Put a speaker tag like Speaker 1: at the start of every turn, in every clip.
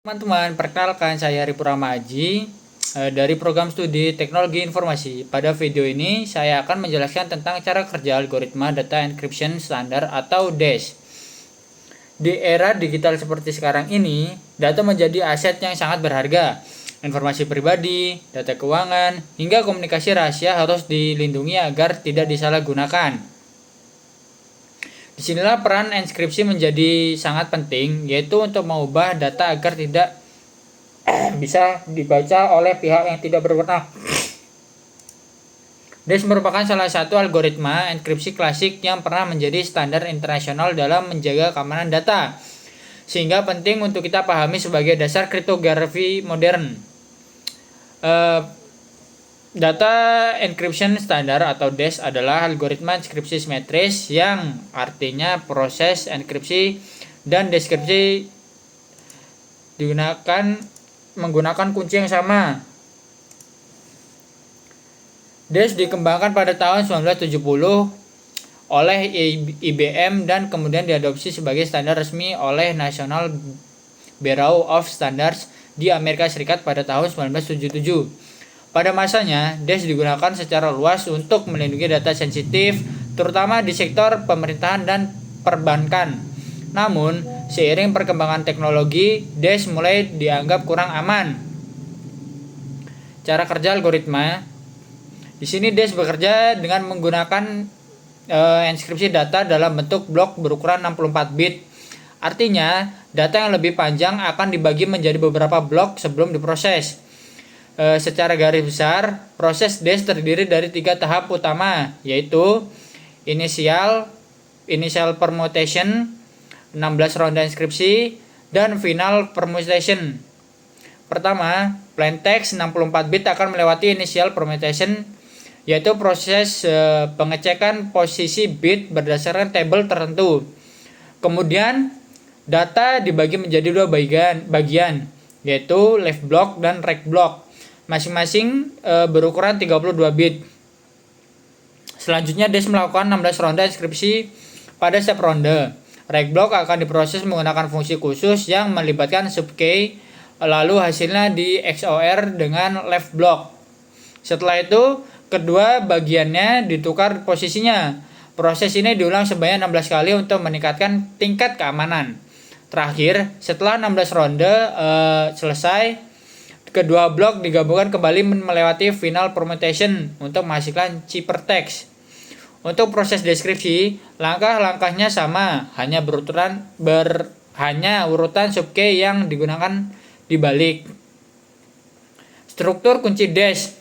Speaker 1: Teman-teman, perkenalkan saya Ripura Maji dari program studi Teknologi Informasi. Pada video ini saya akan menjelaskan tentang cara kerja algoritma data encryption standar atau DES. Di era digital seperti sekarang ini, data menjadi aset yang sangat berharga. Informasi pribadi, data keuangan, hingga komunikasi rahasia harus dilindungi agar tidak disalahgunakan. Disinilah peran enskripsi menjadi sangat penting, yaitu untuk mengubah data agar tidak bisa dibaca oleh pihak yang tidak berwenang. DES merupakan salah satu algoritma enkripsi klasik yang pernah menjadi standar internasional dalam menjaga keamanan data, sehingga penting untuk kita pahami sebagai dasar kriptografi modern. Data encryption standar atau DES adalah algoritma enkripsi simetris yang artinya proses enkripsi dan deskripsi menggunakan kunci yang sama. DES dikembangkan pada tahun 1970 oleh IBM dan kemudian diadopsi sebagai standar resmi oleh National Bureau of Standards di Amerika Serikat pada tahun 1977. Pada masanya, DES digunakan secara luas untuk melindungi data sensitif, terutama di sektor pemerintahan dan perbankan. Namun, seiring perkembangan teknologi, DES mulai dianggap kurang aman. Cara kerja algoritma. Di sini DES bekerja dengan menggunakan enskripsi data dalam bentuk blok berukuran 64 bit. Artinya, data yang lebih panjang akan dibagi menjadi beberapa blok sebelum diproses. Secara garis besar, proses DES terdiri dari 3 tahap utama, yaitu initial permutation, 16 ronde inskripsi, dan final permutation. Pertama, plain text 64 bit akan melewati initial permutation, yaitu proses pengecekan posisi bit berdasarkan tabel tertentu. Kemudian, data dibagi menjadi 2 bagian, yaitu left block dan right block. Masing-masing berukuran 32 bit. Selanjutnya DES melakukan 16 ronde inskripsi pada setiap ronde. Right block akan diproses menggunakan fungsi khusus yang melibatkan subkey, lalu hasilnya di XOR dengan left block. Setelah itu, kedua bagiannya ditukar posisinya. Proses ini diulang sebanyak 16 kali untuk meningkatkan tingkat keamanan. Terakhir, setelah 16 ronde selesai, kedua blok digabungkan kembali melewati final permutation untuk menghasilkan ciphertext. Untuk proses deskripsi, langkah-langkahnya sama, hanya urutan subkey yang digunakan dibalik. Struktur kunci DES.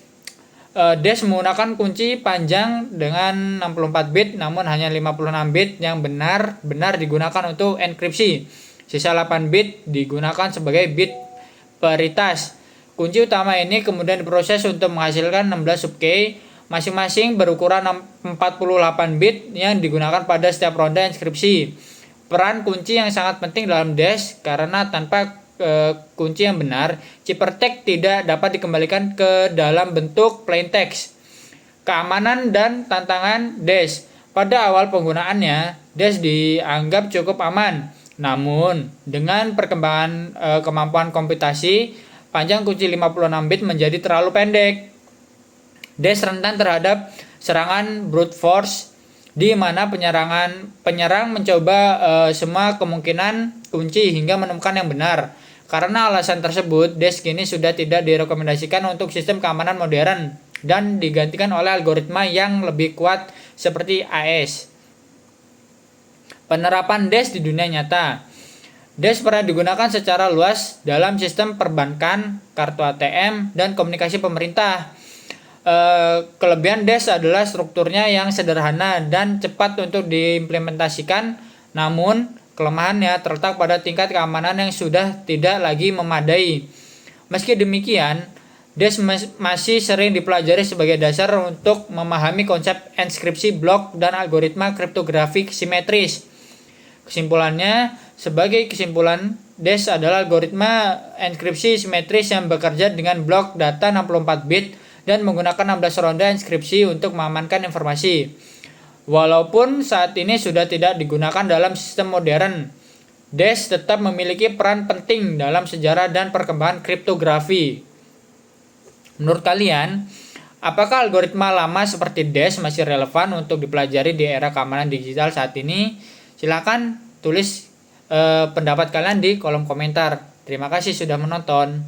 Speaker 1: DES menggunakan kunci panjang dengan 64 bit namun hanya 56 bit yang benar-benar digunakan untuk enkripsi. Sisa 8 bit digunakan sebagai bit paritas. Kunci utama ini kemudian diproses untuk menghasilkan 16 subkey, masing-masing berukuran 48 bit yang digunakan pada setiap ronde inskripsi. Peran kunci yang sangat penting dalam DES karena tanpa kunci yang benar, ciphertext tidak dapat dikembalikan ke dalam bentuk plain text. Keamanan dan tantangan DES. Pada awal penggunaannya, DES dianggap cukup aman. Namun, dengan perkembangan kemampuan komputasi, panjang kunci 56 bit menjadi terlalu pendek. DES rentan terhadap serangan brute force, di mana penyerang mencoba semua kemungkinan kunci hingga menemukan yang benar. Karena alasan tersebut, DES kini sudah tidak direkomendasikan untuk sistem keamanan modern dan digantikan oleh algoritma yang lebih kuat seperti AES. Penerapan DES di dunia nyata. DES pernah digunakan secara luas dalam sistem perbankan, kartu ATM, dan komunikasi pemerintah. Kelebihan DES adalah strukturnya yang sederhana dan cepat untuk diimplementasikan, namun kelemahannya terletak pada tingkat keamanan yang sudah tidak lagi memadai. Meski demikian, DES masih sering dipelajari sebagai dasar untuk memahami konsep enskripsi blok dan algoritma kriptografi simetris. Sebagai kesimpulan, DES adalah algoritma enkripsi simetris yang bekerja dengan blok data 64 bit dan menggunakan 16 ronde inskripsi untuk mengamankan informasi. Walaupun saat ini sudah tidak digunakan dalam sistem modern, Dash tetap memiliki peran penting dalam sejarah dan perkembangan kriptografi. Menurut kalian, apakah algoritma lama seperti Dash masih relevan untuk dipelajari di era keamanan digital saat ini? Silakan tulis pendapat kalian di kolom komentar. Terima kasih sudah menonton.